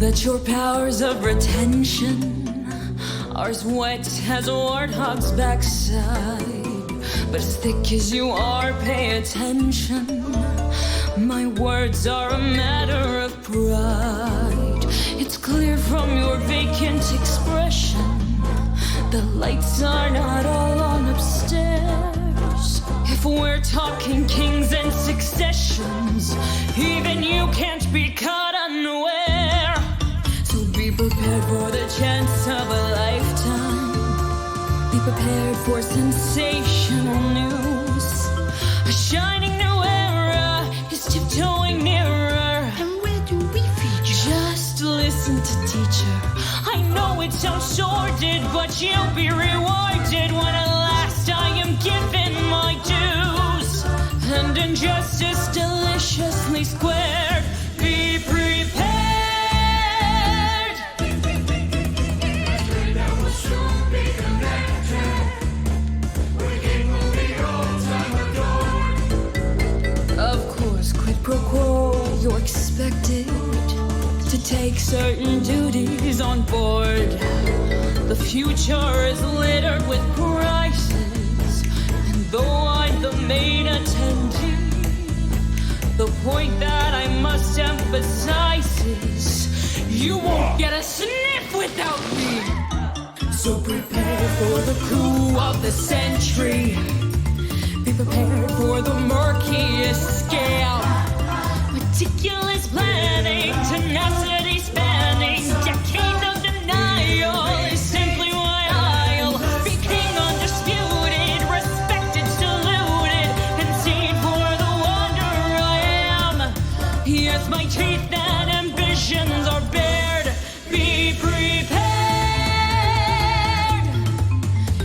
that your powers of retention are as wet as a warthog's backside. But as thick as you are, pay attention. My words are a matter of pride. It's clear from your vacant expression the lights are not all on upstairs. If we're talking kings and successions, even you can't be caught unaware. So be prepared for the chance of a lifetime. Be prepared for sensational news. A shining new era is tiptoeing nearer. And where do we feature? Just listen to teacher. I know it sounds sordid, but you'll be rewarded when at last I am given my dues. And injustice deliciously squared. Be prepared. Of course, quid pro quo, you're expected to take certain duties on board. The future is littered with prizes, and though I'm the main attendee, the point that I must emphasize is you won't get a sniff without me. So prepare for the coup of the century. Be prepared for the murkiest scale. Meticulous planning, tenacity spanning, decades of denial is simply why I'll be king undisputed, respected, saluted, and seen for the wonder I am. Yes, my teeth and ambitions are bared. Be prepared.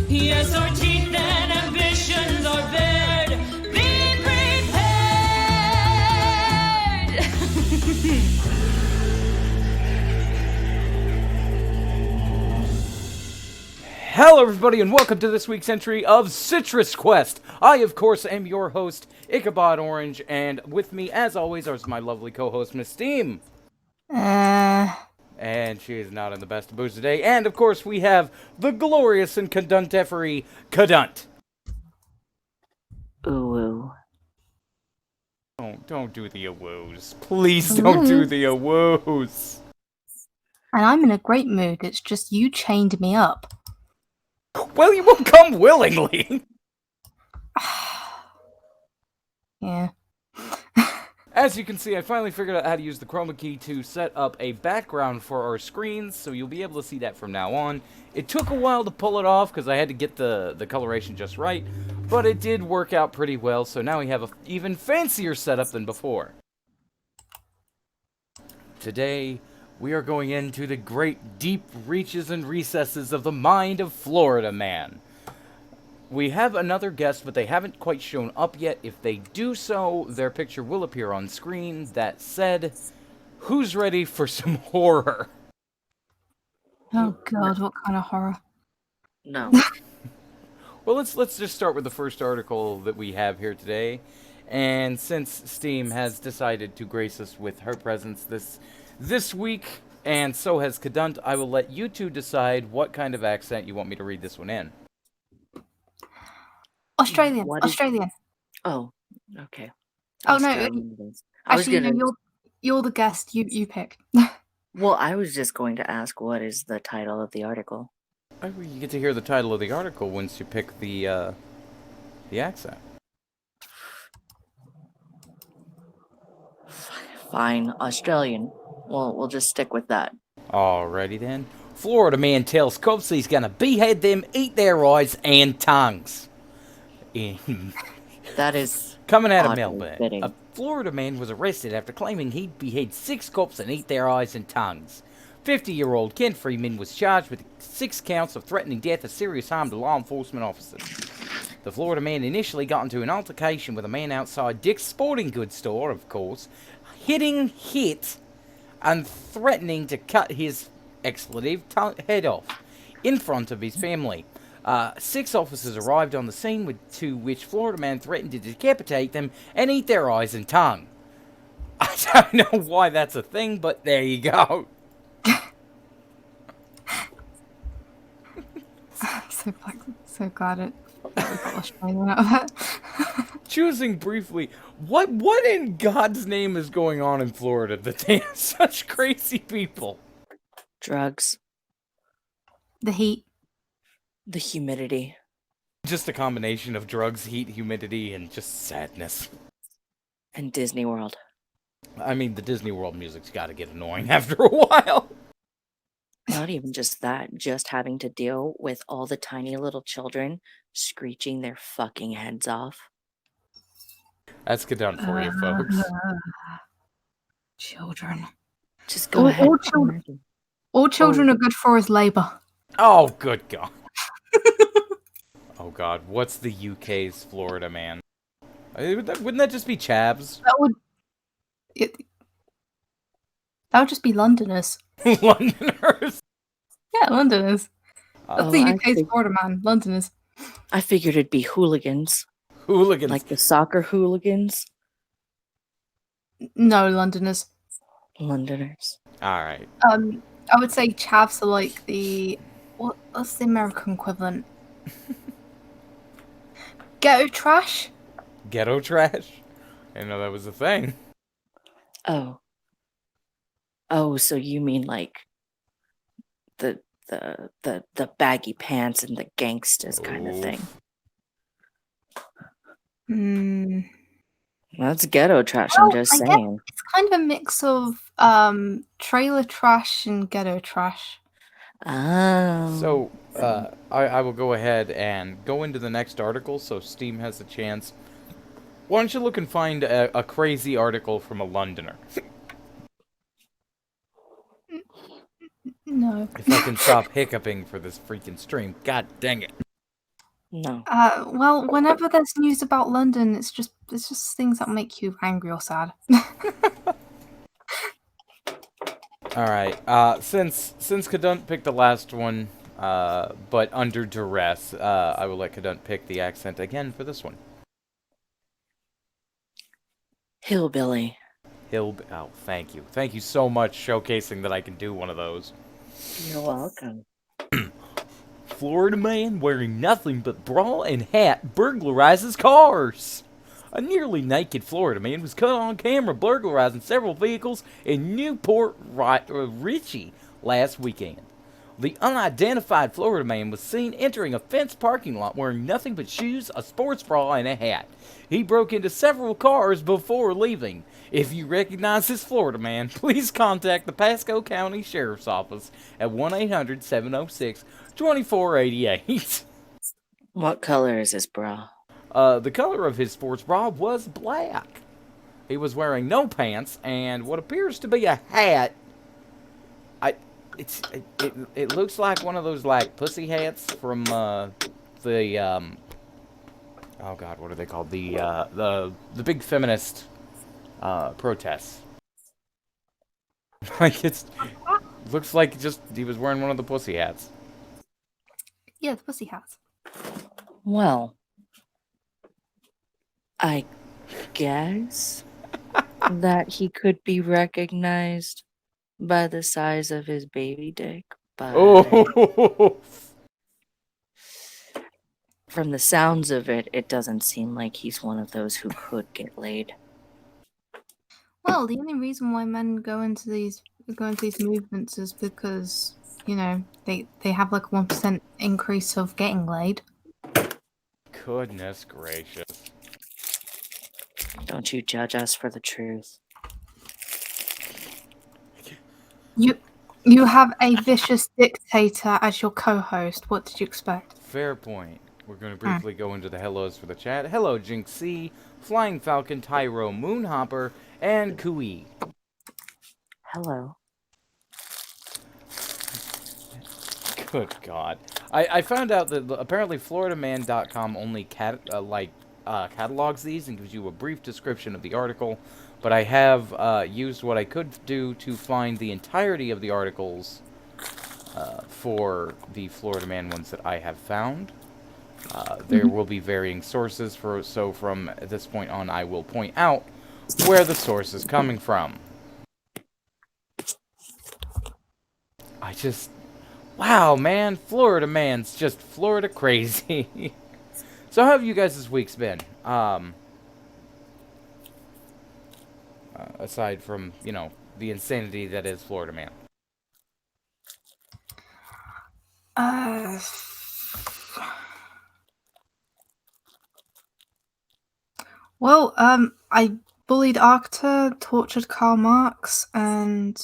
Yes, our teeth and ambitions are bared. Be prepared. Hello everybody and welcome to this week's entry of Citrus Quest. I, of course, am your host, Ichabod Orange, and with me, as always, is my lovely co-host, Miss Steam. And she is not in the best of moods today. And, of course, we have the glorious and caduntefery Cadunt. Ooh. Don't do the awoos. Please don't do the awoos. And I'm in a great mood. It's just you chained me up. Well, you won't come willingly. Yeah. As you can see, I finally figured out how to use the chroma key to set up a background for our screens, so you'll be able to see that from now on. It took a while to pull it off, because I had to get the coloration just right, but it did work out pretty well, so now we have an even fancier setup than before. Today, we are going into the great deep reaches and recesses of the mind of Florida Man. We have another guest, but they haven't quite shown up yet. If they do so, their picture will appear on screen. That said, who's ready for some horror? Oh god, what kind of horror? No. Well, let's just start with the first article that we have here today. And since Steam has decided to grace us with her presence this week, and so has Cadunt, I will let you two decide what kind of accent you want me to read this one in. Australian. What is- Australian. Oh, okay. Oh, no, Australian is- I was Actually, gonna. no, you're the guest. You pick. Well, I was just going to ask, what is the title of the article? Oh, you get to hear the title of the article once you pick the accent. Fine, Australian. Well, we'll just stick with that. Alrighty then. Florida man tells cops he's gonna behead them, eat their eyes and tongues. That is Coming out of oddly Melbourne, fitting. a Florida man was arrested after claiming he'd behead 6 cops and eat their eyes and tongues. 50-year-old Ken Freeman was charged with 6 counts of threatening death or serious harm to law enforcement officers. The Florida man initially got into an altercation with a man outside Dick's Sporting Goods store, of course, hit, and threatening to cut his expletive head off in front of his family. 6 officers arrived on the scene, to which Florida man threatened to decapitate them and eat their eyes and tongue. I don't know why that's a thing, but there you go. So glad that we got Australian out of it. Choosing briefly, what in God's name is going on in Florida that they have such crazy people? Drugs, The heat. the humidity. Just a combination of drugs, heat, humidity, and just sadness. And Disney World. I mean, the Disney World music's got to get annoying after a while. Not even just that, just having to deal with all the tiny little children screeching their fucking heads off. That's good done for you, folks. Children. Just go ahead. All children are good for is labour. Oh, good God. Oh, God. What's the UK's Florida man? Wouldn't that just be Chavs? That would just be Londoners. Londoners? Yeah, Londoners. That's the I UK's think- Florida man. Londoners. I figured it'd be hooligans. Hooligans. Like the soccer hooligans. No, Londoners. Londoners. Alright. I would say chavs are like the what's the American equivalent? Ghetto trash? Ghetto trash? I didn't know that was a thing. Oh. Oh, so you mean like the baggy pants and the gangsters kind of Oof. thing. Hmm. That's ghetto trash, Well, I'm just I guess- saying. It's kind of a mix of trailer trash and ghetto trash. Oh. So, I will go ahead and go into the next article so Steam has a chance. Why don't you look and find a crazy article from a Londoner? No. If I can stop hiccuping for this freaking stream. God dang it. No. Well, whenever there's news about London, it's just things that make you angry or sad. Alright, since Cadunt picked the last one, but under duress, I will let Cadunt pick the accent again for this one. Hillbilly. Oh, thank you. Thank you so much showcasing that I can do one of those. You're welcome. Florida man wearing nothing but bra and hat burglarizes cars. A nearly naked Florida man was caught on camera burglarizing several vehicles in Newport Richey last weekend. The unidentified Florida man was seen entering a fenced parking lot wearing nothing but shoes, a sports bra, and a hat. He broke into several cars before leaving. If you recognize this Florida man, please contact the Pasco County Sheriff's Office at 1-800-706-2488. What color is his bra? The color of his sports bra was black. He was wearing no pants and what appears to be a hat. It looks like one of those like pussy hats from oh god, what are they called? The big feminist protests. Like looks like just he was wearing one of the pussy hats. Yeah, the pussy hats. Well, I guess that he could be recognized by the size of his baby dick, but Oh. from the sounds of it, it doesn't seem like he's one of those who could get laid. Well, the only reason why men go into these movements is because, you know, they have like a 1% increase of getting laid. Goodness gracious. Don't you judge us for the truth. You have a vicious dictator as your co-host. What did you expect? Fair point. We're going to briefly go into the hellos for the chat. Hello, Jinx C, Flying Falcon, Tyro, Moonhopper, and Kui. Hello. Good God. I found out that apparently FloridaMan.com only catalogs these and gives you a brief description of the article, but I have used what I could do to find the entirety of the articles for the Florida Man ones that I have found. There will be varying sources, so from this point on I will point out where the source is coming from. Wow, man, Florida man's just Florida crazy. So how have you guys this week's been? Aside from, the insanity that is Florida man. Uh, well, I bullied Arcta, tortured Karl Marx, and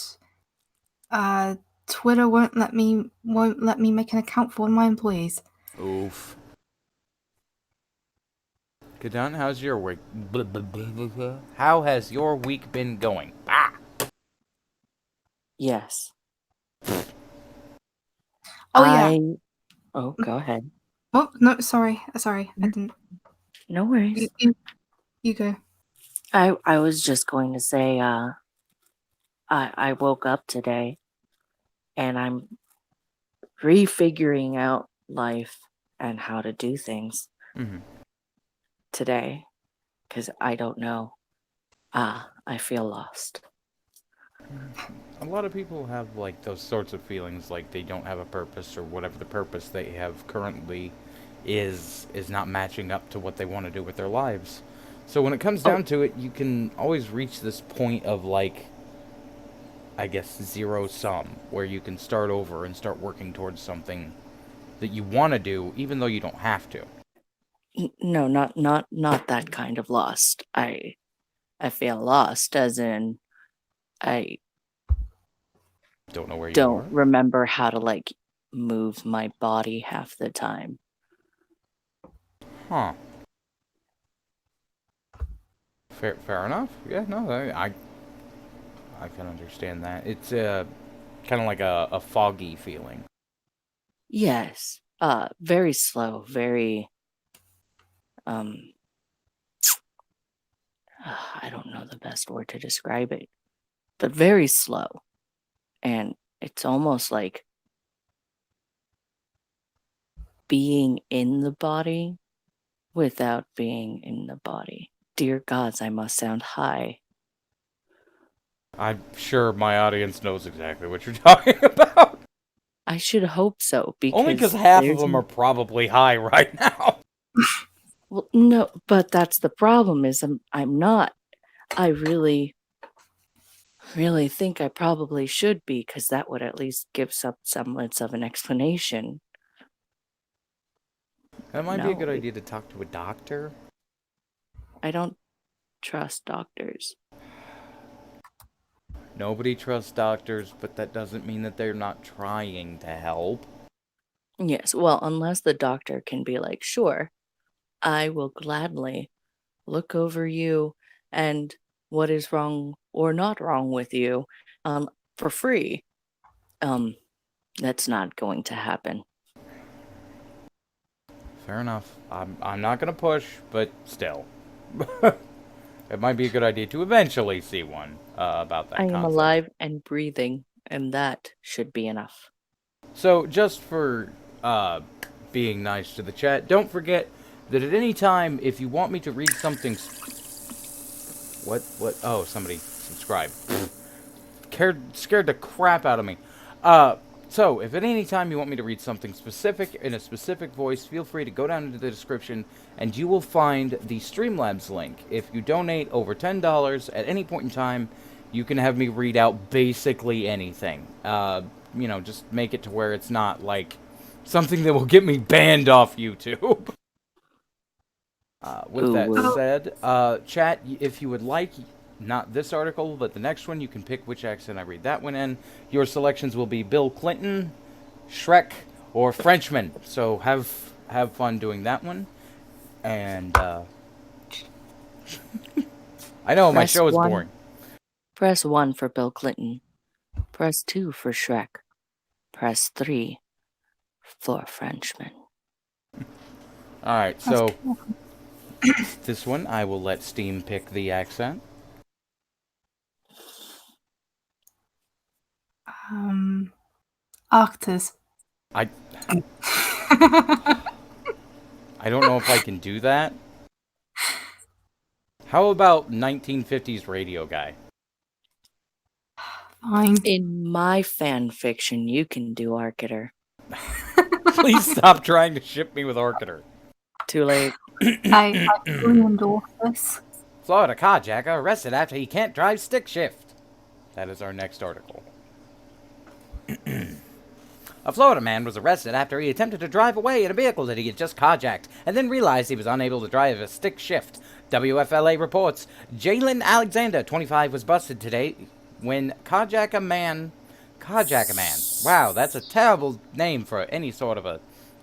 Twitter won't let me make an account for one of my employees. Oof. Kadan, how's your week? How has your week been going? Ah! Yes. Oh yeah. Oh, go ahead. Oh no, sorry, I didn't. No worries. You go. I was just going to say, I woke up today and I'm refiguring out life and how to do things Mm-hmm. today because I don't know. I feel lost. A lot of people have like those sorts of feelings, like they don't have a purpose, or whatever the purpose they have currently is not matching up to what they want to do with their lives. So when it comes down to it, you can always reach this point of like, I guess, zero sum, where you can start over and start working towards something that you want to do, even though you don't have to. No, not that kind of lost. I feel lost as in I Don't know where you don't are. remember how to like move my body half the time. Huh. Fair enough. Yeah, no, I can understand that. It's kind of like a foggy feeling. Yes. Very slow, very I don't know the best word to describe it, but very slow. And it's almost like being in the body without being in the body. Dear gods, I must sound high. I'm sure my audience knows exactly what you're talking about. I should hope so because Only because half of there's them are probably high right now. well, no, but that's the problem is I'm not. I really think I probably should be because that would at least give some semblance of an explanation. That might be a good No. idea to talk to a doctor. I don't trust doctors. Nobody trusts doctors, but that doesn't mean that they're not trying to help. Yes, well, unless the doctor can be like, sure, I will gladly look over you and what is wrong or not wrong with you for free. That's not going to happen. Fair enough. I'm not gonna push, but still. It might be a good idea to eventually see one about that I am concept. alive and breathing, and that should be enough. So, just for being nice to the chat, don't forget that at any time, if you want me to read something... What? Oh, somebody subscribed. Scared the crap out of me. So, if at any time you want me to read something specific in a specific voice, feel free to go down into the description and you will find the Streamlabs link. If you donate over $10 at any point in time, you can have me read out basically anything. Just make it to where it's not like something that will get me banned off YouTube. With that said, chat, if you would like, not this article, but the next one, you can pick which accent I read that one in. Your selections will be Bill Clinton, Shrek, or Frenchman. So have fun doing that one. And I know my show is boring. Press 1 for Bill Clinton. Press 2 for Shrek. Press 3 for Frenchman. Alright, so this one I will let Steam pick the accent. Arctus. I don't know if I can do that. How about 1950s radio guy? Fine. In my fan fiction, you can do Arcater. Please stop trying to ship me with Orchidor. Too late. I fully endorse this. Florida carjacker arrested after he can't drive stick shift. That is our next article. A Florida man was arrested after he attempted to drive away in a vehicle that he had just carjacked, and then realized he was unable to drive a stick shift. WFLA reports Jalen Alexander, 25, was busted today when carjack a man. Wow, that's a terrible name for any sort of a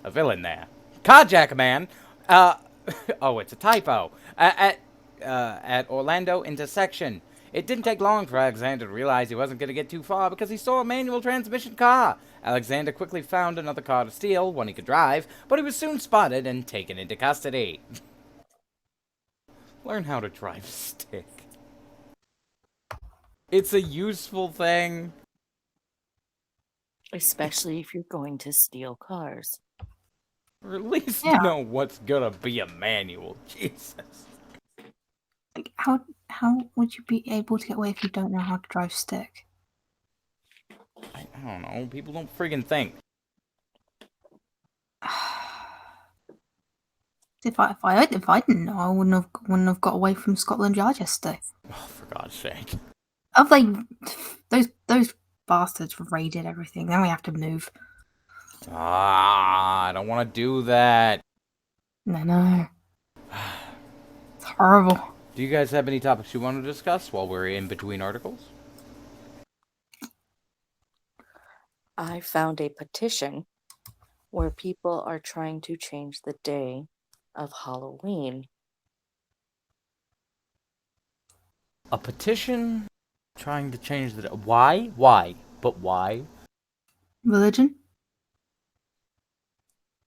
villain there. Carjack a man. Oh, it's a typo. At Orlando intersection. It didn't take long for Alexander to realize he wasn't going to get too far because he saw a manual transmission car. Alexander quickly found another car to steal, one he could drive, but he was soon spotted and taken into custody. Learn how to drive stick. It's a useful thing. Especially if you're going to steal cars. Or at least Yeah. know what's gonna be a manual. Jesus. Like, how would you be able to get away if you don't know how to drive stick? I don't know. People don't friggin' think. If I didn't know, I wouldn't have got away from Scotland Yard yesterday. Oh, for God's sake. Of like those bastards raided everything. Then we have to move. I don't want to do that. No. It's horrible. Do you guys have any topics you want to discuss while we're in between articles? I found a petition where people are trying to change the day of Halloween. A petition trying to change the... Why? Why? But why? Religion?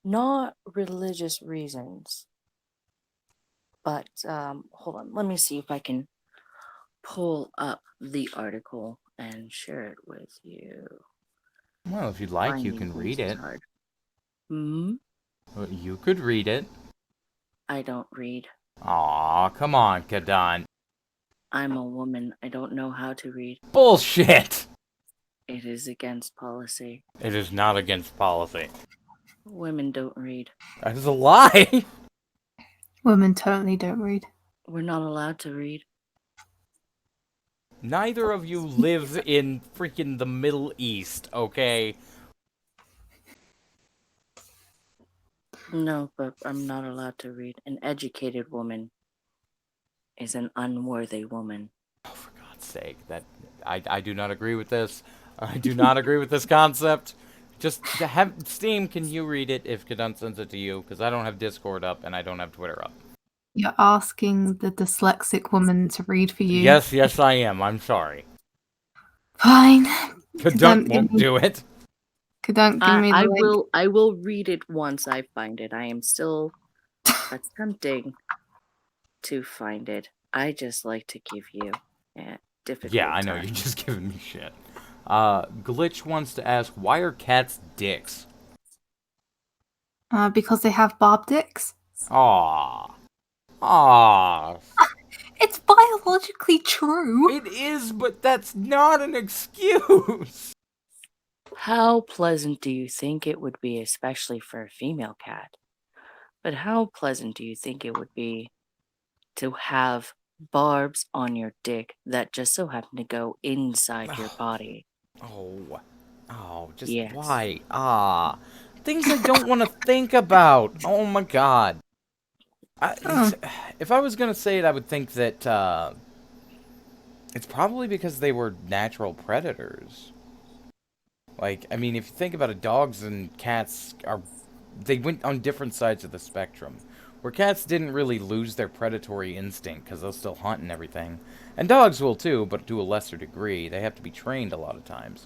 Not religious reasons. But, hold on. Let me see if I can pull up the article and share it with you. Well, if you'd like, you Finding can read things it. is hard. Hmm? Well, you could read it. I don't read. Aw, come on, Kadan. I'm a woman. I don't know how to read. Bullshit! It is against policy. It is not against policy. Women don't read. That is a lie! Women totally don't read. We're not allowed to read. Neither of you live in freaking the Middle East, okay? No, but I'm not allowed to read. An educated woman is an unworthy woman. Oh, for God's sake, I do not agree with this. I do not agree with this concept. Just to have Steam, can you read it if Kadan sends it to you? Because I don't have Discord up and I don't have Twitter up. You're asking the dyslexic woman to read for you. Yes, I am. I'm sorry. Fine. Kadan won't do it. Don't give me the I link. I will read it once I find it. I am still attempting to find it. I just like to give you a difficult Yeah, I know, time. you're just giving me shit. Glitch wants to ask, why are cats dicks? Because they have barb dicks. Aww. It's biologically true. It is, but that's not an excuse. How pleasant do you think it would be, especially for a female cat? But how pleasant do you think it would be to have barbs on your dick that just so happen to go inside your body? Just Yes. why? Things I don't want to think about. Oh my God. If I was gonna say it, I would think that it's probably because they were natural predators. Like, I mean, if you think about it, dogs and cats they went on different sides of the spectrum. Where cats didn't really lose their predatory instinct because they'll still hunt and everything. And dogs will too, but to a lesser degree. They have to be trained a lot of times.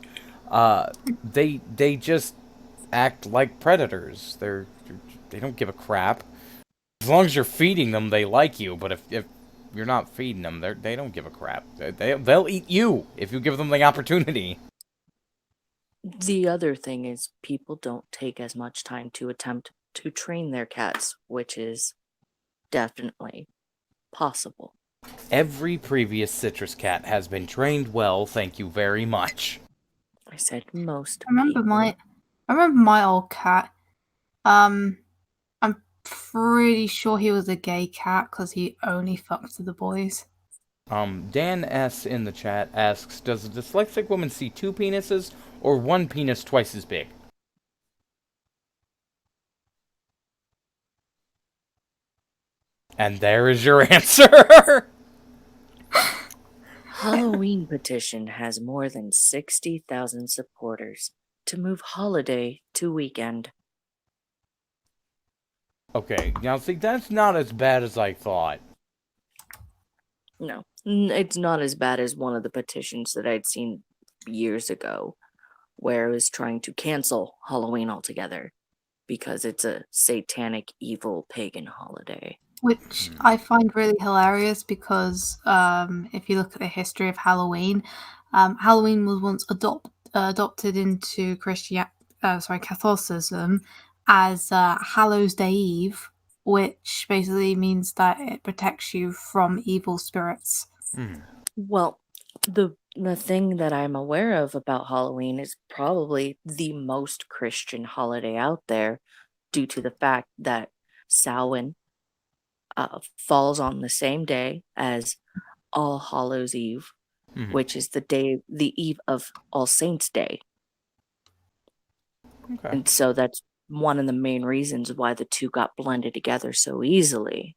They just act like predators. They don't give a crap. As long as you're feeding them, they like you. But if you're not feeding them, they don't give a crap. They'll eat you if you give them the opportunity. The other thing is people don't take as much time to attempt to train their cats, which is definitely possible. Every previous citrus cat has been trained well, thank you very much. I said most. I remember people. my old cat. I'm pretty sure he was a gay cat because he only fucked the boys. Dan S. in the chat asks, does a dyslexic woman see two penises or one penis twice as big? And there is your answer! Halloween petition has more than 60,000 supporters to move holiday to weekend. Okay, now see, that's not as bad as I thought. No, it's not as bad as one of the petitions that I'd seen years ago, where it was trying to cancel Halloween altogether because it's a satanic, evil, pagan holiday. Which I find really hilarious because if you look at the history of Halloween, Halloween was once adopted into Catholicism as Hallows Day Eve, which basically means that it protects you from evil spirits. Well, the thing that I'm aware of about Halloween is probably the most Christian holiday out there, due to the fact that Samhain falls on the same day as All Hallows Eve, which is the eve of All Saints Day. Okay. And so that's one of the main reasons why the two got blended together so easily.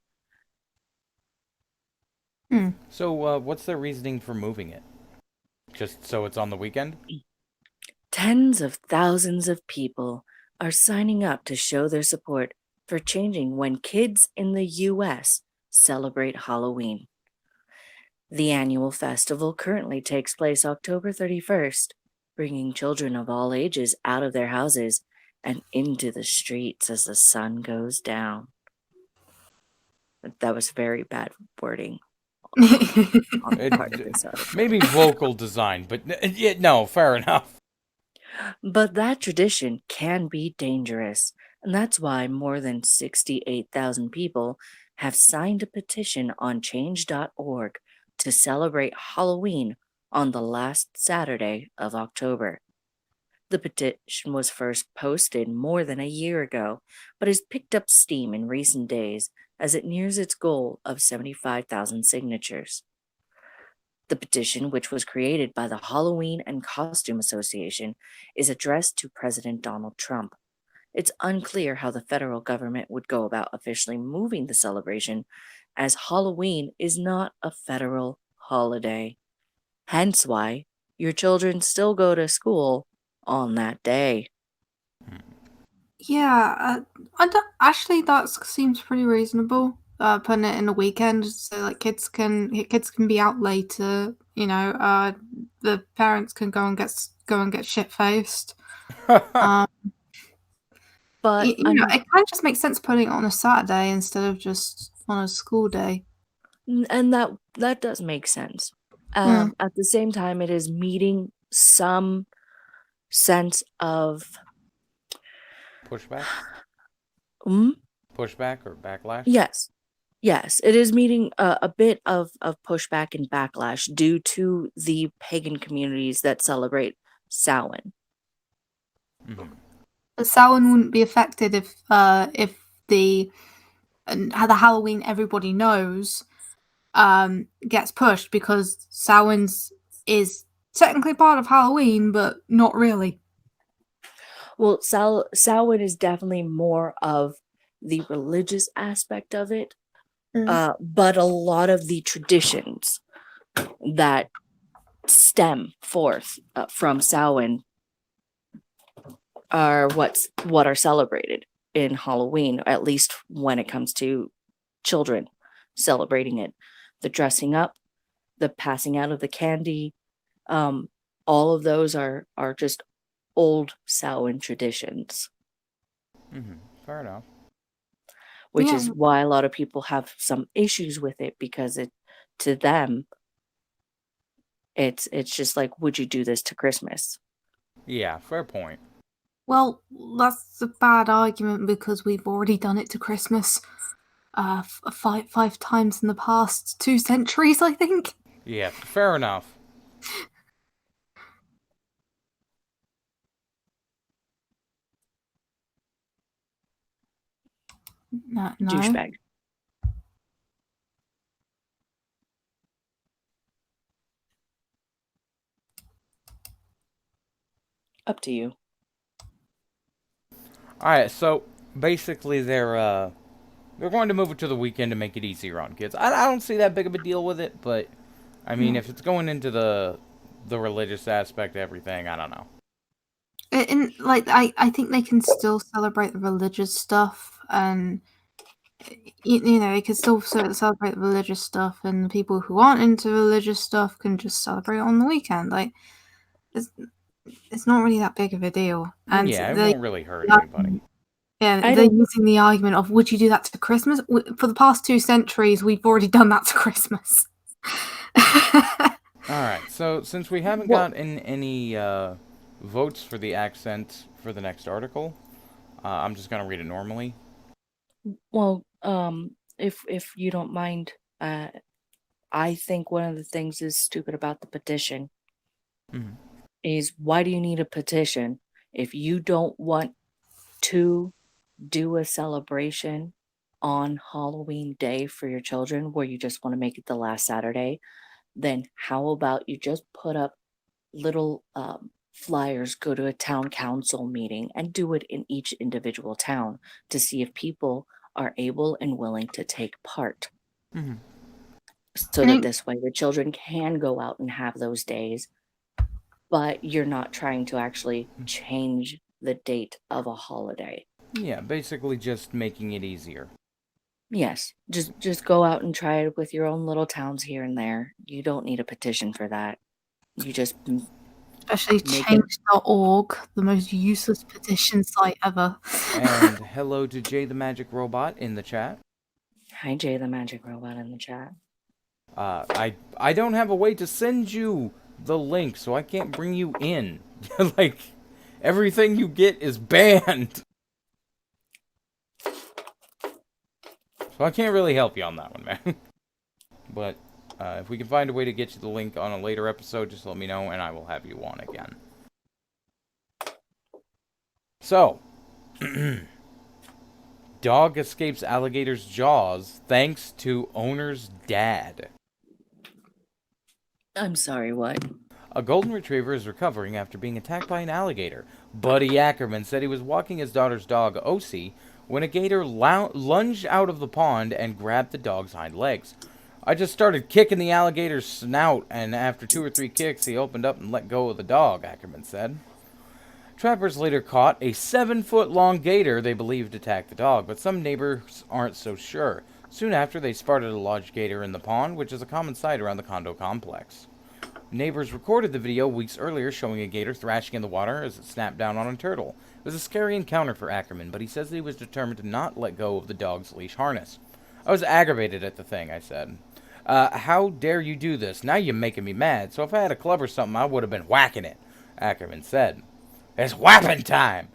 So, what's their reasoning for moving it? Just so it's on the weekend? Tens of thousands of people are signing up to show their support for changing when kids in the U.S. celebrate Halloween. The annual festival currently takes place October 31st, bringing children of all ages out of their houses and into the streets as the sun goes down. That was very bad wording. On the part of this article. Maybe vocal design, but yeah, no, fair enough. But that tradition can be dangerous, and that's why more than 68,000 people have signed a petition on change.org to celebrate Halloween on the last Saturday of October. The petition was first posted more than a year ago, but has picked up steam in recent days as it nears its goal of 75,000 signatures. The petition, which was created by the Halloween and Costume Association, is addressed to President Donald Trump. It's unclear how the federal government would go about officially moving the celebration, as Halloween is not a federal holiday. Hence why your children still go to school on that day. Yeah, actually that seems pretty reasonable. Putting it in a weekend so like kids can be out later. You know, the parents can go and get shit faced. But it kind of just makes sense putting it on a Saturday instead of just on a school day. And that does make sense. At the same time, it is meeting some sense of pushback. Pushback or backlash? Yes, it is meeting a bit of pushback and backlash due to the pagan communities that celebrate Samhain. But Samhain wouldn't be affected if the Halloween everybody knows gets pushed, because Samhain is technically part of Halloween, but not really. Well, Samhain is definitely more of the religious aspect of it. But a lot of the traditions that stem forth from Samhain are what are celebrated in Halloween, at least when it comes to children celebrating it. The dressing up, the passing out of the candy, all of those are just old Samhain traditions. Fair enough. Which is why a lot of people have some issues with it, because to them it's just like, would you do this to Christmas? Yeah, fair point. Well, that's a bad argument because we've already done it to Christmas five times in the past 2 centuries, I think. Yeah, fair enough. No. Douchebag. Up to you. Alright, so basically they're going to move it to the weekend to make it easier on kids. I don't see that big of a deal with it, but I mean, if it's going into the religious aspect of everything, I don't know. And like, I think they can still celebrate the religious stuff, and you know, they can still celebrate the religious stuff, and the people who aren't into religious stuff can just celebrate it on the weekend. Like, it's not really that big of a deal. And Yeah, it they, won't really hurt anybody. yeah, I they're don't- using the argument of, would you do that to Christmas? For the past 2 centuries, we've already done that to Christmas. Alright, so since we haven't Well- gotten any votes for the accent for the next article, I'm just going to read it normally. Well, if you don't mind, I think one of the things is stupid about the petition Mhm. is, why do you need a petition if you don't want to do a celebration on Halloween Day for your children, where you just want to make it the last Saturday? Then how about you just put up little flyers, go to a town council meeting, and do it in each individual town to see if people are able and willing to take part. Mhm. So I that think- this way the children can go out and have those days, but you're not trying to actually change the date of a holiday. Yeah, basically just making it easier. Yes, just go out and try it with your own little towns here and there. You don't need a petition for that. You just Especially Make it- change.org, the most useless petition site ever. And hello to Jay the Magic Robot in the chat. Hi Jay the Magic Robot in the chat. I don't have a way to send you the link, so I can't bring you in. Like, everything you get is banned. So I can't really help you on that one, man. But if we can find a way to get you the link on a later episode, just let me know, and I will have you on again. So, dog escapes alligator's jaws thanks to owner's dad. I'm sorry, what? A golden retriever is recovering after being attacked by an alligator. Buddy Ackerman said he was walking his daughter's dog, Osie, when a gator lunged out of the pond and grabbed the dog's hind legs. I just started kicking the alligator's snout, and after 2 or 3 kicks, he opened up and let go of the dog, Ackerman said. Trappers later caught a 7-foot-long gator they believed attacked the dog, but some neighbors aren't so sure. Soon after, they spotted a large gator in the pond, which is a common sight around the condo complex. Neighbors recorded the video weeks earlier showing a gator thrashing in the water as it snapped down on a turtle. It was a scary encounter for Ackerman, but he says that he was determined to not let go of the dog's leash harness. I was aggravated at the thing, I said. How dare you do this? Now you're making me mad, so if I had a club or something, I would have been whacking it, Ackerman said. It's whapping time!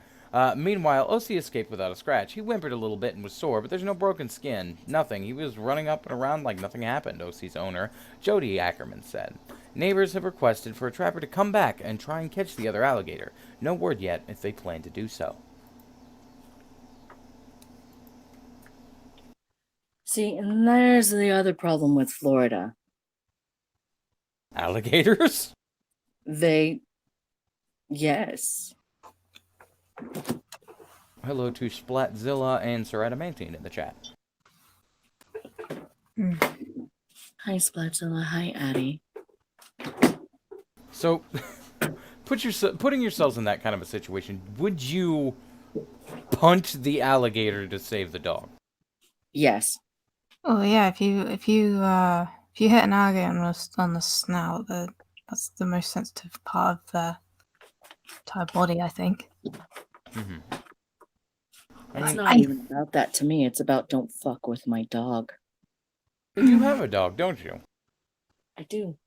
Meanwhile, Osie escaped without a scratch. He whimpered a little bit and was sore, but there's no broken skin. Nothing. He was running up and around like nothing happened, Osie's owner, Jody Ackerman, said. Neighbors have requested for a trapper to come back and try and catch the other alligator. No word yet if they plan to do so. See, and there's the other problem with Florida. Alligators? Yes. Hello to Splatzilla and Sir Adamantine in the chat. Hi, Splatzilla. Hi, Addie. So, putting yourselves in that kind of a situation, would you punch the alligator to save the dog? Yes. Oh yeah, if you hit an alligator on the snout, that's the most sensitive part of their entire body, I think. Mm-hmm. It's not even about that to me. It's about don't fuck with my dog. But you have a dog, don't you? I do.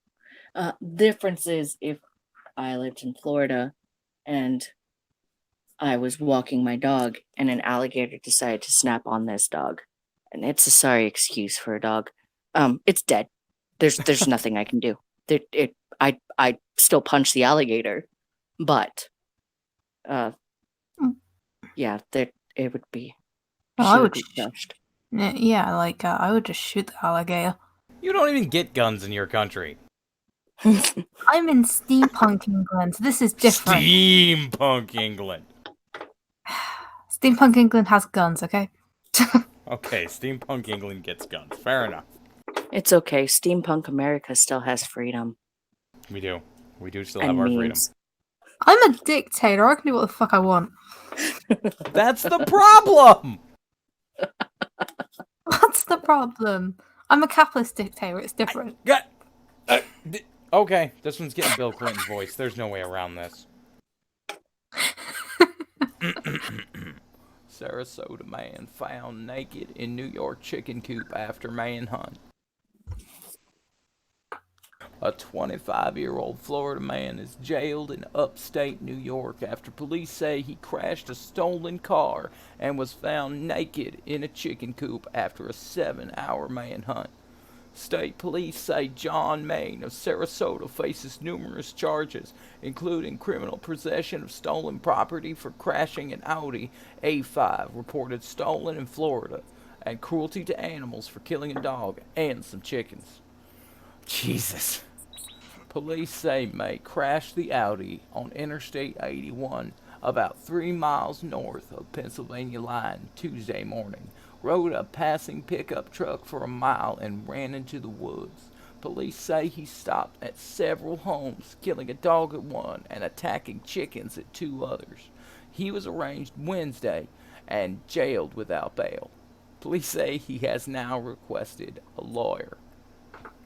Difference is if I lived in Florida and I was walking my dog and an alligator decided to snap on this dog. And it's a sorry excuse for a dog. It's dead. There's nothing I can do. I still punch the alligator, but yeah, it would be Well, She I would would be crushed. Yeah, like I would just shoot the alligator. You don't even get guns in your country. I'm in steampunk England. This is different. Steampunk England. Steampunk England has guns, okay? Okay, steampunk England gets guns. Fair enough. It's okay. Steampunk America still has freedom We do. We do still and have our freedom. memes. I'm a dictator. I can do what the fuck I want. That's the problem! What's the problem? I'm a capitalist dictator. It's different. Okay, this one's getting Bill Clinton's voice. There's no way around this. Sarasota man found naked in New York chicken coop after manhunt. A 25-year-old Florida man is jailed in upstate New York after police say he crashed a stolen car and was found naked in a chicken coop after a 7-hour manhunt. State police say John Main of Sarasota faces numerous charges, including criminal possession of stolen property for crashing an Audi A5 reported stolen in Florida, and cruelty to animals for killing a dog and some chickens. Jesus. Police say May crashed the Audi on Interstate 81 about 3 miles north of Pennsylvania line Tuesday morning, rode a passing pickup truck for a mile and ran into the woods. Police say he stopped at several homes, killing a dog at one and attacking chickens at 2 others. He was arraigned Wednesday and jailed without bail. Police say he has now requested a lawyer.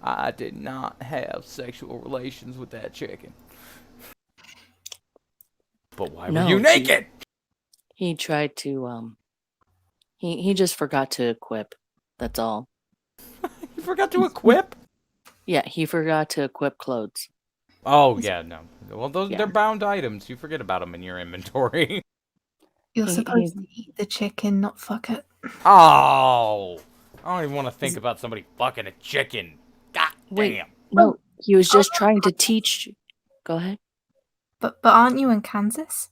I did not have sexual relations with that chicken. But why were you naked? He tried to he just forgot to equip. That's all. You forgot to equip? Yeah, he forgot to equip clothes. Oh, yeah, no. Well, Yeah. they're bound items. You forget about them in your inventory. You're He- supposed to eat the chicken, not fuck it. Oh! I don't even want to think about somebody fucking a chicken. God Wait. damn. No, he was just trying to teach. Go ahead. But aren't you in Kansas?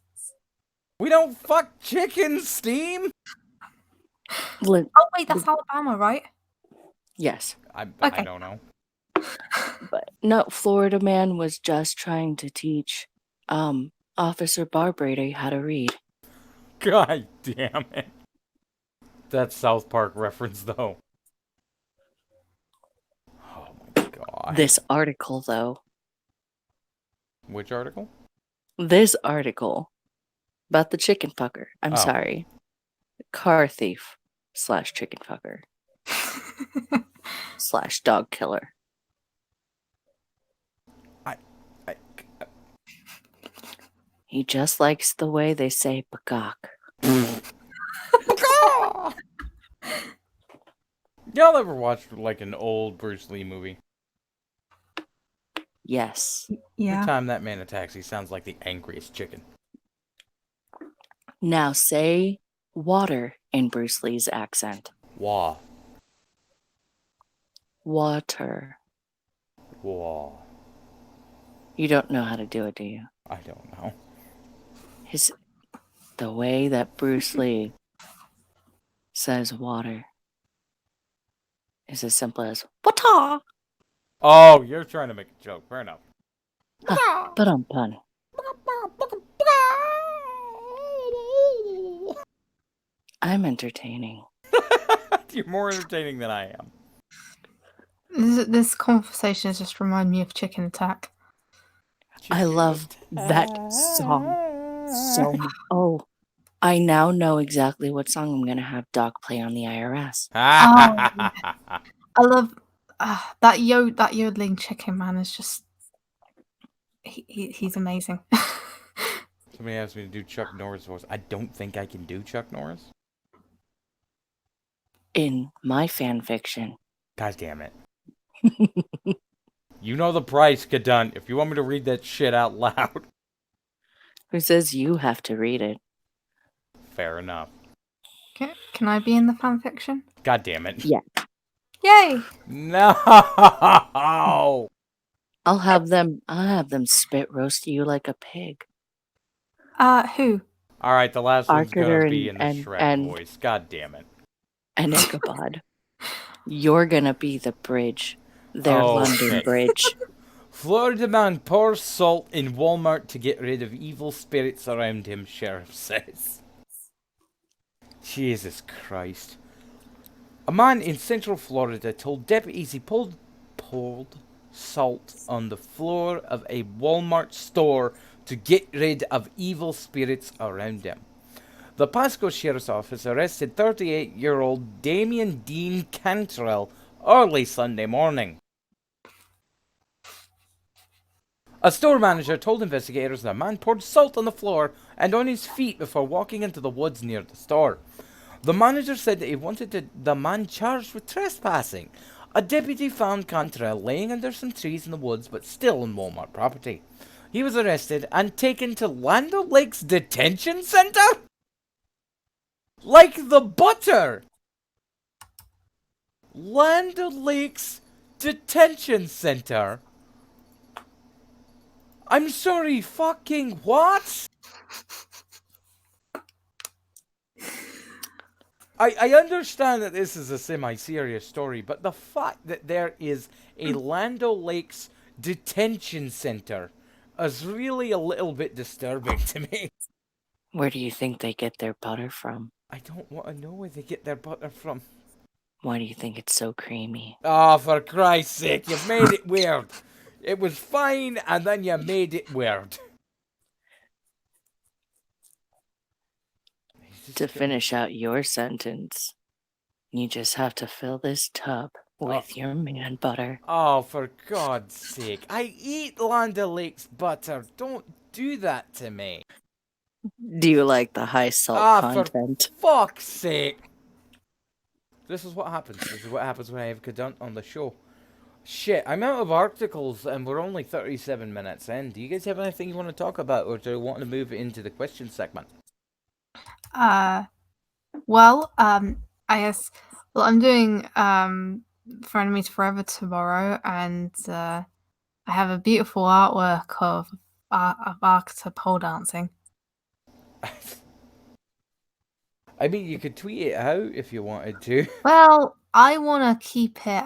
We don't fuck chickens, Steam? Lin- Oh wait, that's Alabama, right? yes, I Okay. don't know. but no, Florida man was just trying to teach Officer Barbrady how to read. God damn it. That South Park reference, though. Oh my god. This article, though. Which article? This article about the chicken fucker. I'm Oh. sorry. Car thief / chicken fucker / dog killer. I He just likes the way they say bagok. Y'all ever watched like an old Bruce Lee movie? Yes. Every Yeah. time that man attacks, he sounds like the angriest chicken. Now say water in Bruce Lee's accent. Wah. Water. Wah. You don't know how to do it, do you? I don't know. The way that Bruce Lee says water is as simple as water. Oh, you're trying to make a joke. Fair enough. But I'm pun. I'm entertaining. You're more entertaining than I am. This conversation has just reminded me of Chicken Attack. I love that song so much. Oh, I now know exactly what song I'm gonna have Doc play on the IRS. I love that yodeling chicken man is just he's amazing. Somebody asked me to do Chuck Norris voice. I don't think I can do Chuck Norris. In my fan fiction. God damn it. You know the price, Kadun. If you want me to read that shit out loud. Who says you have to read it? Fair enough. Can I be in the fanfiction? God damn it. Yeah. Yay! No! I'll have them spit roast you like a pig. Who? Alright, the last one's Arthur gonna be in the and- Shrek and- voice. God damn it. And Ichabod, you're gonna be the bridge. Their London Okay. Bridge. Florida man pours salt in Walmart to get rid of evil spirits around him, sheriff says. Jesus Christ. A man in central Florida told deputies he poured salt on the floor of a Walmart store to get rid of evil spirits around him. The Pasco Sheriff's Office arrested 38-year-old Damian Dean Cantrell early Sunday morning. A store manager told investigators the man poured salt on the floor and on his feet before walking into the woods near the store. The manager said that he wanted the man charged with trespassing. A deputy found Cantrell laying under some trees in the woods but still on Walmart property. He was arrested and taken to Land O'Lakes Detention Center? Like the butter! Land O'Lakes Detention Center? I'm sorry, fucking what? I understand that this is a semi-serious story, but the fact that there is a Land O'Lakes detention center is really a little bit disturbing to me. Where do you think they get their butter from? I don't want to know where they get their butter from. Why do you think it's so creamy? Oh, for Christ's sake, you've made it weird. It was fine, and then you made it weird. To finish out your sentence, you just have to fill this tub with your man butter. Oh, for God's sake. I eat Land O'Lakes butter. Don't do that to me. Do you like the high salt For content? fuck's sake. This is what happens. This is what happens when I have Cadunt on the show. Shit, I'm out of articles and we're only 37 minutes in. Do you guys have anything you want to talk about, or do you want to move into the question segment? Well, I guess. Well, I'm doing Frenemies Forever tomorrow, and I have a beautiful artwork of Arcta pole dancing. I mean, you could tweet it out if you wanted to. Well, I want to keep it.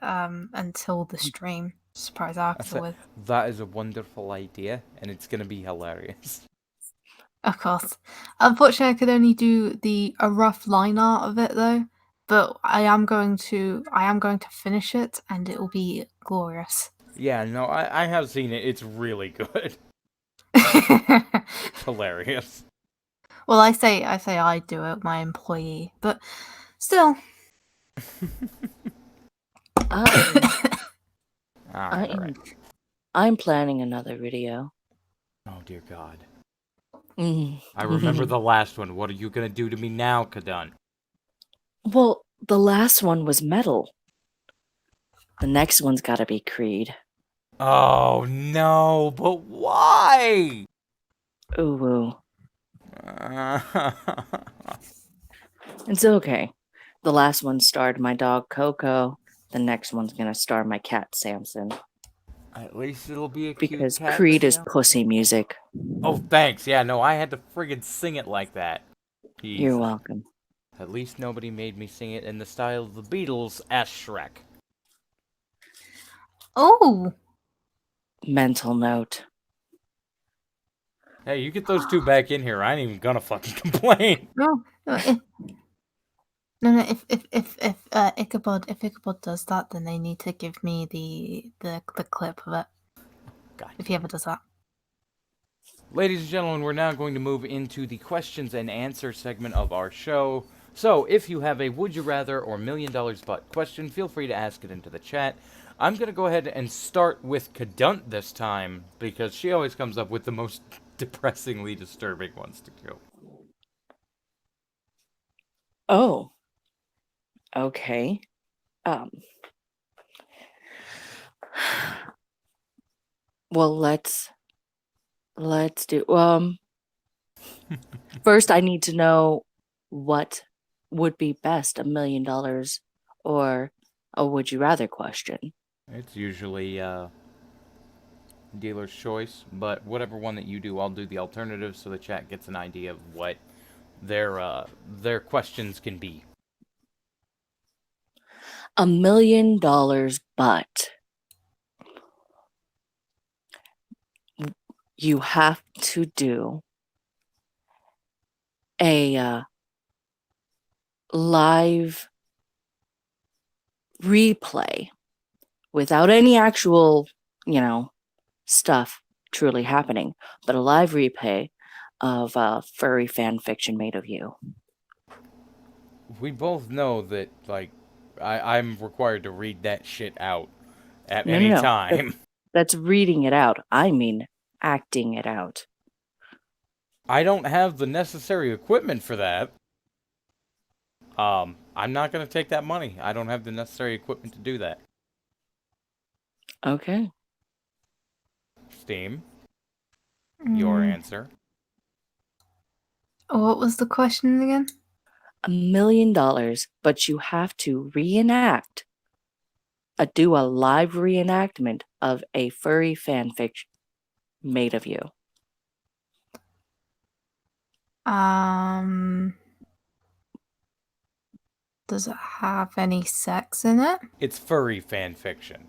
Until the stream. Surprise Arcta with. That is a wonderful idea, and it's going to be hilarious. Of course. Unfortunately, I could only do a rough line art of it though. But I am going to finish it, and it will be glorious. Yeah, no, I have seen it. It's really good. Hilarious. Well, I say I do it, my employee, but still. I'm planning another video. Oh dear God. Mm. I remember the last one. What are you gonna do to me now, Cadunt? Well, the last one was metal. The next one's gotta be Creed. Oh no, but why? Ooh. It's okay. The last one starred my dog Coco. The next one's gonna star my cat Samson. At least it'll be a because cute cat Creed is Sam. pussy music. Oh, thanks. Yeah, no, I had to friggin' sing it like that. Jeez. You're welcome. At least nobody made me sing it in the style of the Beatles as Shrek. Oh! Mental note. Hey, you get those two back in here. I ain't even gonna fucking complain. No. If Ichabod does that, then they need to give me the clip of it. God. If he ever does that. Ladies and gentlemen, we're now going to move into the questions and answer segment of our show. So, if you have a would you rather or $1 million butt question, feel free to ask it into the chat. I'm going to go ahead and start with Cadunt this time, because she always comes up with the most depressingly disturbing ones to kill. Oh. Okay. Well, let's do first I need to know what would be best, $1 million or a would you rather question. It's usually dealer's choice, but whatever one that you do, I'll do the alternative so the chat gets an idea of what their questions can be. $1 million, but you have to do a live replay without any actual, stuff truly happening, but a live replay of furry fan fiction made of you. We both know that, like, I'm required to read that shit out at any No. time. That's reading it out. I mean, acting it out. I don't have the necessary equipment for that. I'm not going to take that money. I don't have the necessary equipment to do that. Okay. Steam, your Mm, answer. What was the question again? $1 million, but you have to reenact, do a live reenactment of a furry fanfic made of you. Does it have any sex in it? It's furry fan fiction.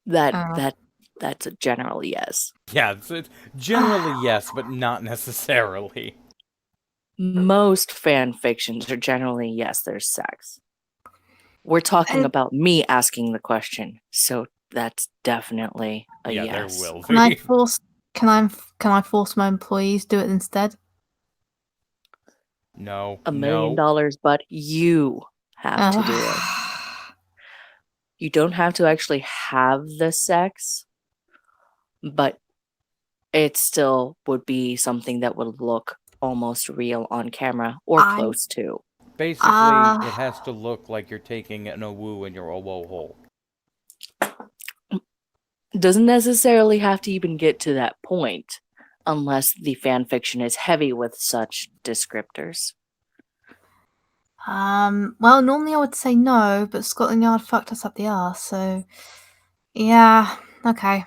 That's a general yes. Yeah, it's generally yes, but not necessarily. Most fan fictions are generally yes, there's sex. We're talking And- about me asking the question, so that's definitely a Yeah, yes. there will Can I be. force? Can I force my employees to do it instead? No. $1 million, No. but you have to do it. You don't have to actually have the sex, but it still would be something that would look almost real on camera or I- close to. Basically, it has to look like you're taking an owu in your owo hole. Doesn't necessarily have to even get to that point unless the fan fiction is heavy with such descriptors. Well, normally I would say no, but Scotland Yard fucked us up the arse, so yeah, okay.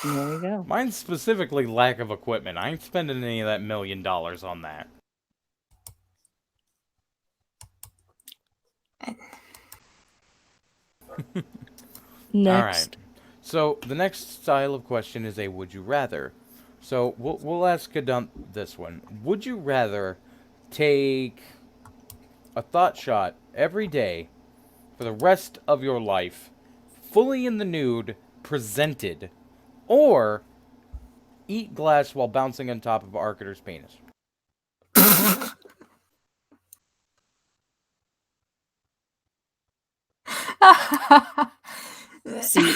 There we go. Mine's specifically lack of equipment. I ain't spending any of that $1 million on that. Next. Alright. So, the next style of question is a would you rather. So, we'll ask Kadun this one. Would you rather take a thought shot every day for the rest of your life, fully in the nude, presented, or eat glass while bouncing on top of Arcater's penis? See,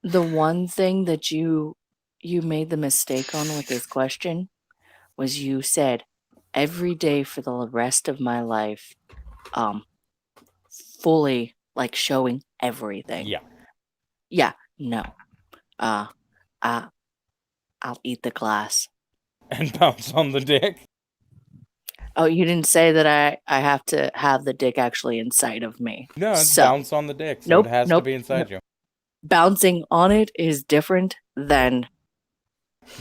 the one thing that you made the mistake on with this question was you said every day for the rest of my life, fully like showing everything. Yeah. Yeah, no. I'll eat the glass. And bounce on the dick? Oh, you didn't say that I have to have the dick actually inside of me. No, it's So, bounce on the dick, so nope, it has to nope, be inside you. bouncing on it is different than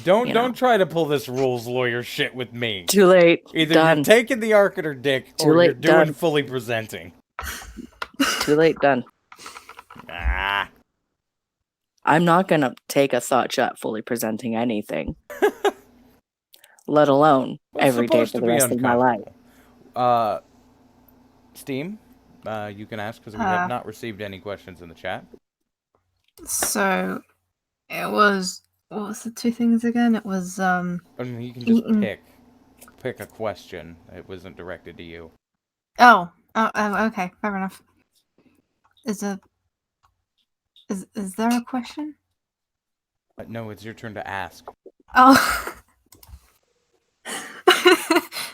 Don't try to pull this rules lawyer shit with me. too late. Either Done. you're taking the Arcater dick, Too or late, you're doing done. fully presenting. Too late. Done. Ah. I'm not gonna take a thought shot fully presenting anything, let alone Well, it's every day supposed for to the be rest of my life. uncomfortable. Steam, you can ask because we have Uh. not received any questions in the chat. So it was, what was the two things again? It was I mean, you can just Eating- pick a question. It wasn't directed to you. oh, okay, fair enough. Is there a question? But no, it's your turn to ask. Oh.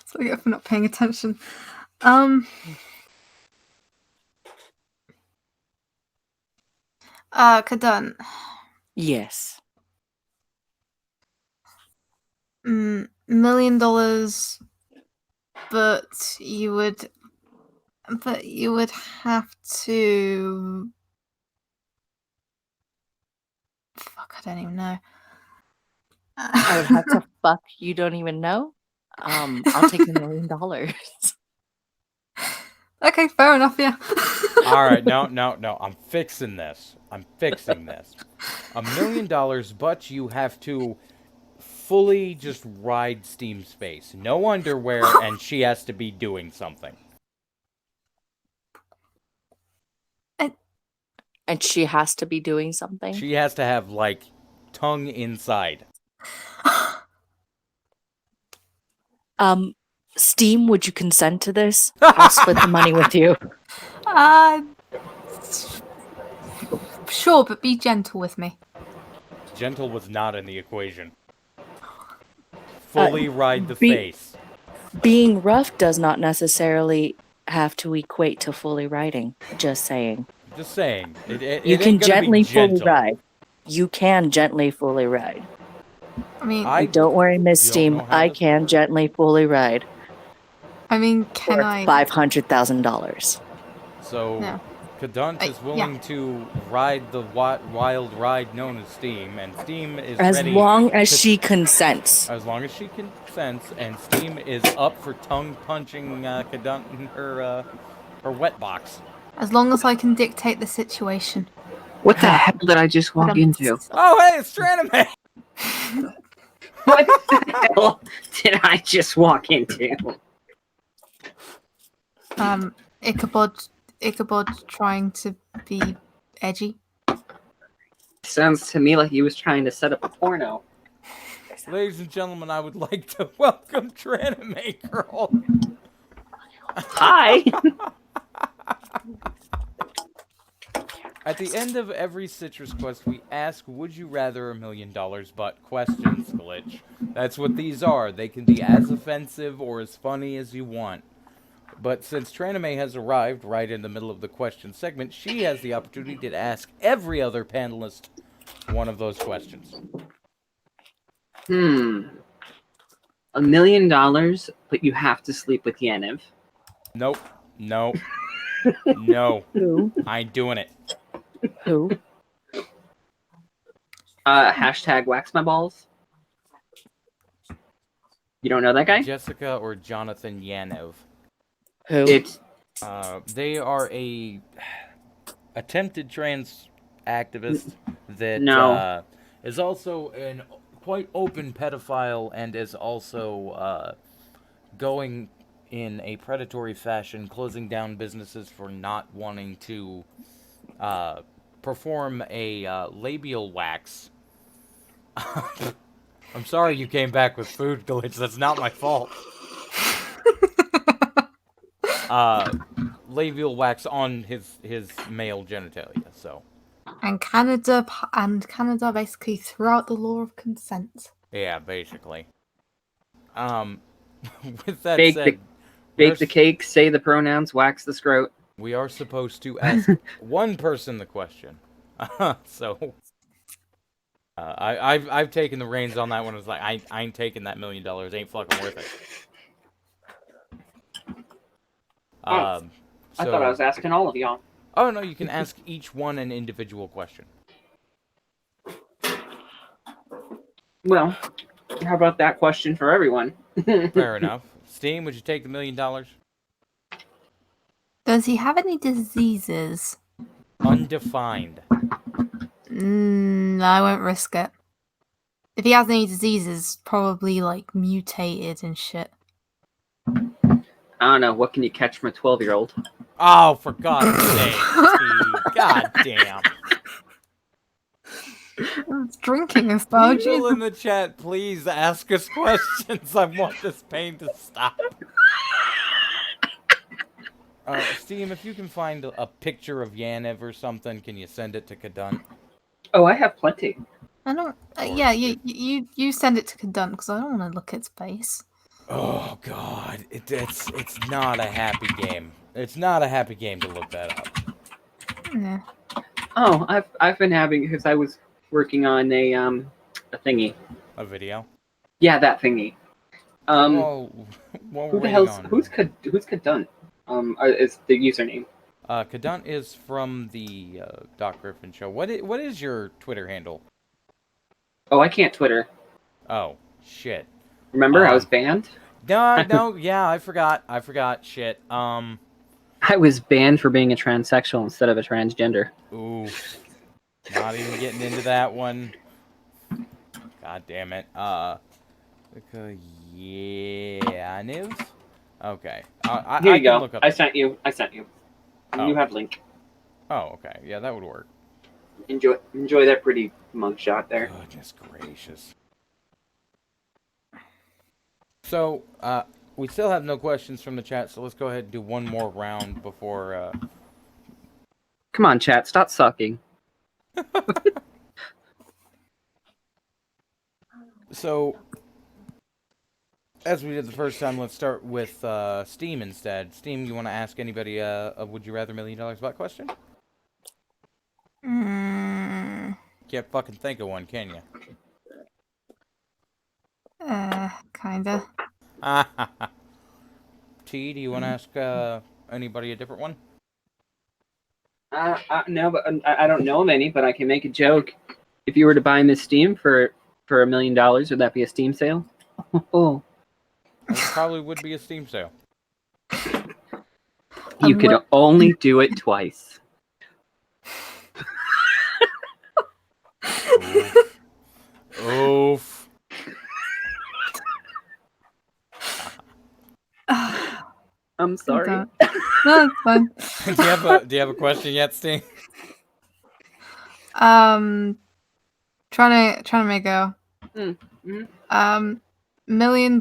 Sorry for not paying attention. Kadun, Yes. $1 million, but you would have to. Fuck, I don't even know. I would have to fuck you don't even know. I'll take $1 million. Okay, fair enough. Yeah. All right, no. I'm fixing this. $1 million, but you have to fully just ride Steam Space. No underwear, and she has to be doing something. And she has to be doing something. She has to have, like, tongue inside. Steam, would you consent to this? I'll split the money with you. Sure, but be gentle with me. Gentle was not in the equation. Fully ride the be- face. Being rough does not necessarily have to equate to fully riding. Just saying. Just saying. You can gently fully ride. You can gently fully ride. I mean, I Don't worry, Miss don't Steam. know how I this can works. gently fully ride. can For I? $500,000. So, No. Kadunt is yeah. willing to ride the wild ride known as Steam, and Steam is As ready long as to- she consents. As long as she consents, and Steam is up for tongue punching Kadunt in her wet box. As long as I can dictate the situation. What the hell did I just walk into? Oh, hey, it's Tranime! What the hell did I just walk into? Ichabod trying to be edgy. Sounds to me like he was trying to set up a porno. Ladies and gentlemen, I would like to welcome Tranime Girl. Hi. At the end of every Citrus Quest, we ask, would you rather $1 million, but questions, Glitch. That's what these are. They can be as offensive or as funny as you want. But since Tranime has arrived right in the middle of the question segment, she has the opportunity to ask every other panelist one of those questions. $1 million, but you have to sleep with Yaniv. Nope. No. No. Who? I ain't doing it. Who? Hashtag wax my balls. You don't know that guy? Jessica or Jonathan Yanov. Who? It's They are a attempted trans activist that No. is also an quite open pedophile and is also going in a predatory fashion, closing down businesses for not wanting to perform a labial wax. I'm sorry you came back with food, Glitch. That's not my fault. Labial wax on his male genitalia. So And Canada basically threw out the law of consent. yeah, basically. With that Bake said, bake the cake, say the pronouns, wax the scrot. we are supposed to ask one person the question. So I've taken the reins on that one. It's like I ain't taking that $1 million. Ain't fucking worth it. I thought I was asking all of y'all. Oh no, you can ask each one an individual question. Well, how about that question for everyone? Fair enough. Steam, would you take the $1 million? Does he have any diseases? Undefined. I won't risk it. If he has any diseases, probably like mutated and shit. I don't know. What can you catch from a 12-year-old? Oh, for God's sake, Steve. God damn. It's drinking us, though. People in the chat, please ask us questions. I want this pain to stop. Steam, if you can find a picture of Yanev or something, can you send it to Kadunt? Oh, I have plenty. I don't. Yeah, you send it to Kadunt because I don't want to look at its face. Oh God, it's not a happy game. It's not a happy game to look that up. Yeah. Oh, I've been having because I was working on a thingy. A video. Yeah, that thingy. Well, what Who we're the hell's on. who's Kadunt? Is the username? Kadunt is from the Doc Griffin show. What is your Twitter handle? Oh, I can't Twitter. Oh shit. Remember, I was banned. No, yeah, I forgot. Shit. I was banned for being a transsexual instead of a transgender. Ooh. Not even getting into that one. God damn it. Yeah, news? Okay. Here I you can go. look up. I sent you. Oh. You have link. Oh, okay. Yeah, that would work. Enjoy that pretty mugshot there. Goodness gracious. So, we still have no questions from the chat, so let's go ahead and do one more round before, Come on, chat. Stop sucking. So, as we did the first time, let's start with Steam instead. Steam, you want to ask anybody a Would You Rather $1 million butt question? Can't fucking think of one, can you? Kinda. T, do you want to ask anybody a different one? No, but I don't know of any. But I can make a joke. If you were to buy Miss Steam for $1 million, would that be a Steam sale? Oh, It probably would be a Steam sale. you could only do it twice. Oof. I'm sorry. No, it's fine. Do you have a question yet, Steam? Trying to make a $1 million,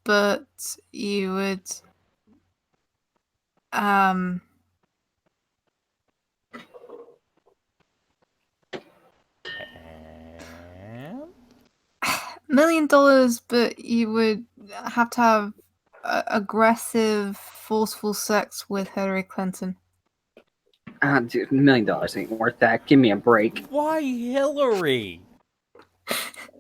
but you would $1 million, but you would have to have aggressive, forceful sex with Hillary Clinton. Dude, $1 million ain't worth that. Give me a break. Why Hillary?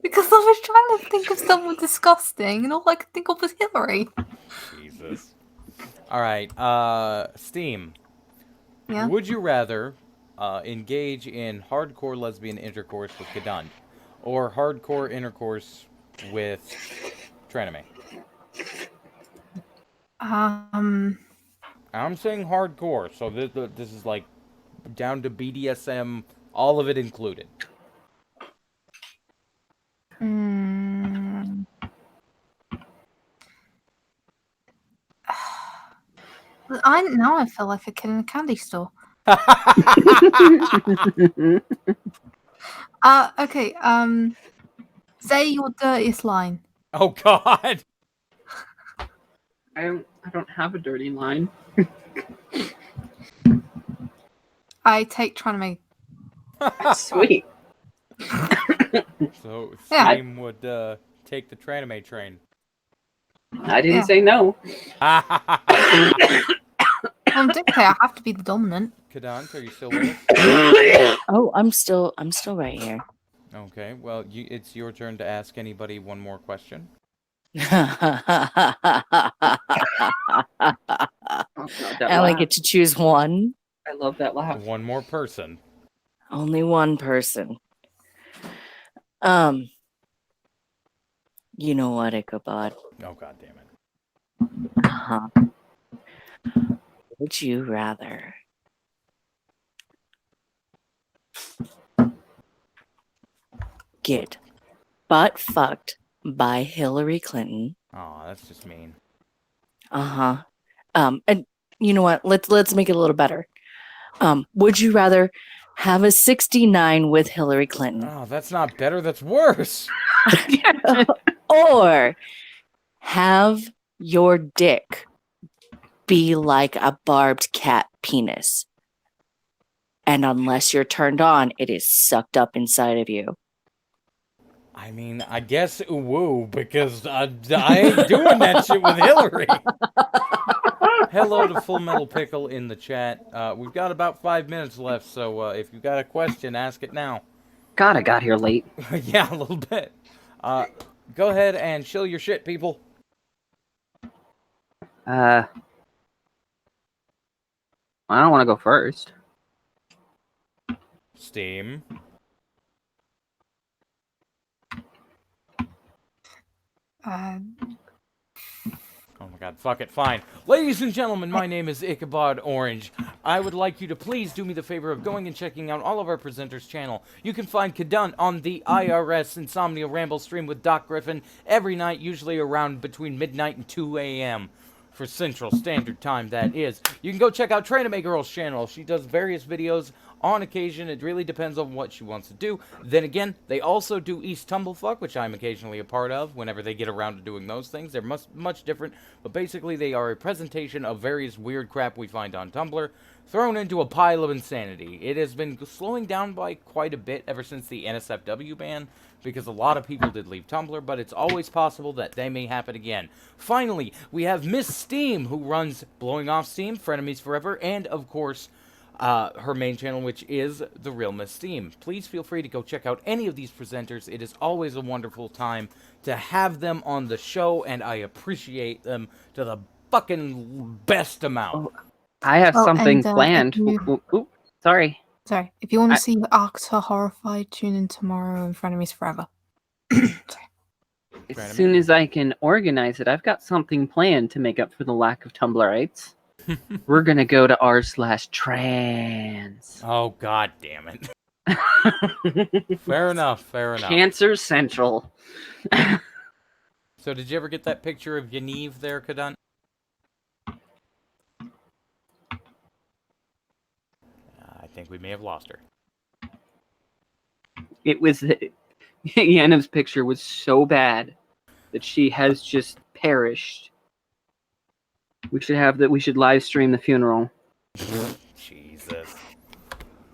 Because I was trying to think of someone disgusting, and all I could think of was Hillary. Jesus. All right, Steam. Yeah. Would you rather engage in hardcore lesbian intercourse with Kadund, or hardcore intercourse with Traname? I'm saying hardcore, so this is like down to BDSM, all of it included. I feel like a kid in a candy store. Okay. Say your dirtiest line. Oh God. I don't have a dirty line. I take trying to make. Sweet. So Yeah. Steam would take the Traname train. I didn't Yeah. say no. I'm dictator. I have to be the dominant. Kadant, are you still with us? Oh, I'm still right here. Okay, well, it's your turn to ask anybody one more question. That I only laugh. get to choose one. I love that laugh. One more person. Only one person. You know what, Ichabod? Oh God damn it. Would you rather get butt fucked by Hillary Clinton? Oh, that's just mean. And you know what? Let's make it a little better. Would you rather have a 69 with Hillary Clinton? Oh, that's not better, that's worse. Or have your dick be like a barbed cat penis? And unless you're turned on, it is sucked up inside of you. I mean, I guess woo, because I ain't doing that shit with Hillary. Hello to Full Metal Pickle in the chat. We've got about 5 minutes left, so if you've got a question, ask it now. God, I got here late. Yeah, a little bit. Go ahead and shill your shit, people. I don't want to go first. Steam. Oh my god, fuck it, fine. Ladies and gentlemen, my name is Ichabod Orange. I would like you to please do me the favor of going and checking out all of our presenters' channel. You can find Kadunt on the IRS Insomnia Ramble stream with Doc Griffin every night, usually around between midnight and 2 a.m. for Central Standard Time, that is. You can go check out Tranime Girl's channel. She does various videos on occasion. It really depends on what she wants to do. Then again, they also do East Tumblefuck, which I'm occasionally a part of whenever they get around to doing those things. They're much different, but basically they are a presentation of various weird crap we find on Tumblr, thrown into a pile of insanity. It has been slowing down by quite a bit ever since the NSFW ban, because a lot of people did leave Tumblr, but it's always possible that they may happen again. Finally, we have Miss Steam, who runs Blowing Off Steam, Frenemies Forever, and, of course, her main channel, which is The Real Miss Steam. Please feel free to go check out any of these presenters. It is always a wonderful time to have them on the show, and I appreciate them to the fucking best amount. Oh, I have something planned. Ooh, sorry. Sorry. If you want to see Arcta Horrified, tune in tomorrow in Frenemies Forever. Sorry. As soon as I can organize it, I've got something planned to make up for the lack of Tumblrites. We're gonna go to r/trans. Oh, god damn it. Fair enough, fair enough. Cancer Central. So did you ever get that picture of Yaniv there, Kadunt? I think we may have lost her. It was... Yaniv's picture was so bad that she has just perished. We should live stream the funeral. Jesus.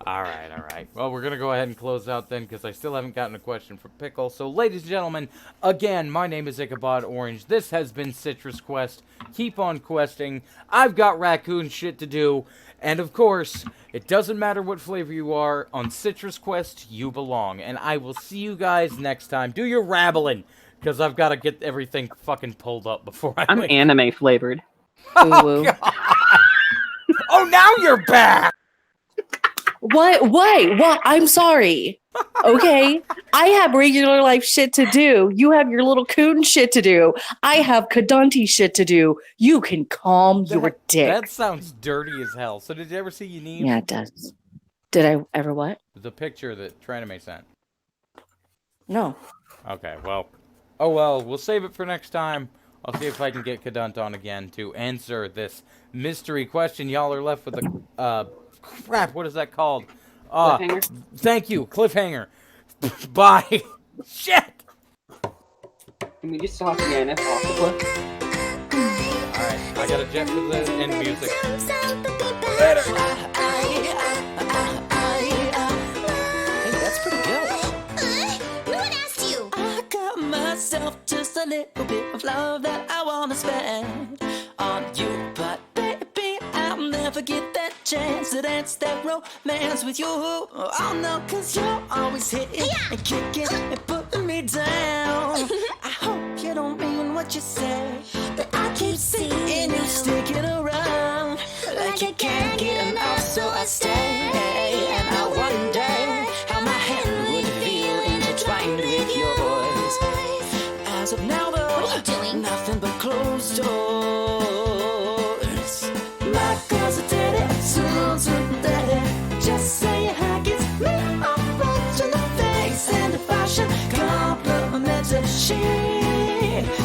Alright. Well, we're gonna go ahead and close out then, because I still haven't gotten a question from Pickle. So, ladies and gentlemen, again, my name is Ichabod Orange. This has been Citrus Quest. Keep on questing. I've got raccoon shit to do. And, of course, it doesn't matter what flavor you are. On Citrus Quest, you belong. And I will see you guys next time. Do your rabbling, because I've got to get everything fucking pulled up before I'm leave. anime flavored. Oh, God. Oh, now you're back! What? What? I'm sorry. Okay. I have regular life shit to do. You have your little coon shit to do. I have Kadunti shit to do. You can calm your dick. That sounds dirty as hell. So did you ever see Yaniv? Yeah, it does. Did I ever what? The picture that Tranime sent. No. Okay, well. Oh well, we'll save it for next time. I'll see if I can get Kadunt on again to answer this mystery question. Y'all are left with a, crap, what is that called? Cliffhanger? Thank you, cliffhanger. Bye. Shit! Can we just talk again off the cliff? Alright, I got a jet for the end music. Hey, that's pretty good. No one asked you. I got myself just a little bit of love that I wanna spend on you, but baby, I'll never get that chance to dance that romance with you. Oh no, 'cause you're always hitting and kicking and putting me down. I hope you don't mean what you say, But I keep seeing you sticking around like you can't get enough, so I stay. And I wonder how my hand would feel intertwined with yours. As of now, though, What are you doing? nothing but closed doors. My girl's a daddy, soon's a daddy. Just say hi, kiss me, I'll punch in the face. And if I should compliment her, she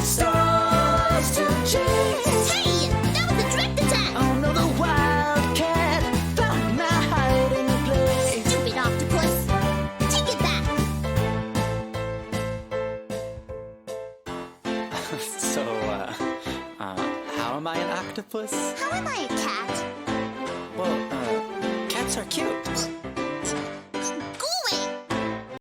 starts to chase. Hey, that was a direct attack. Oh no, the wildcat found my hiding place. Stupid octopus. Take it back. So, how am I an octopus? How am I a cat? Well, cats are cute.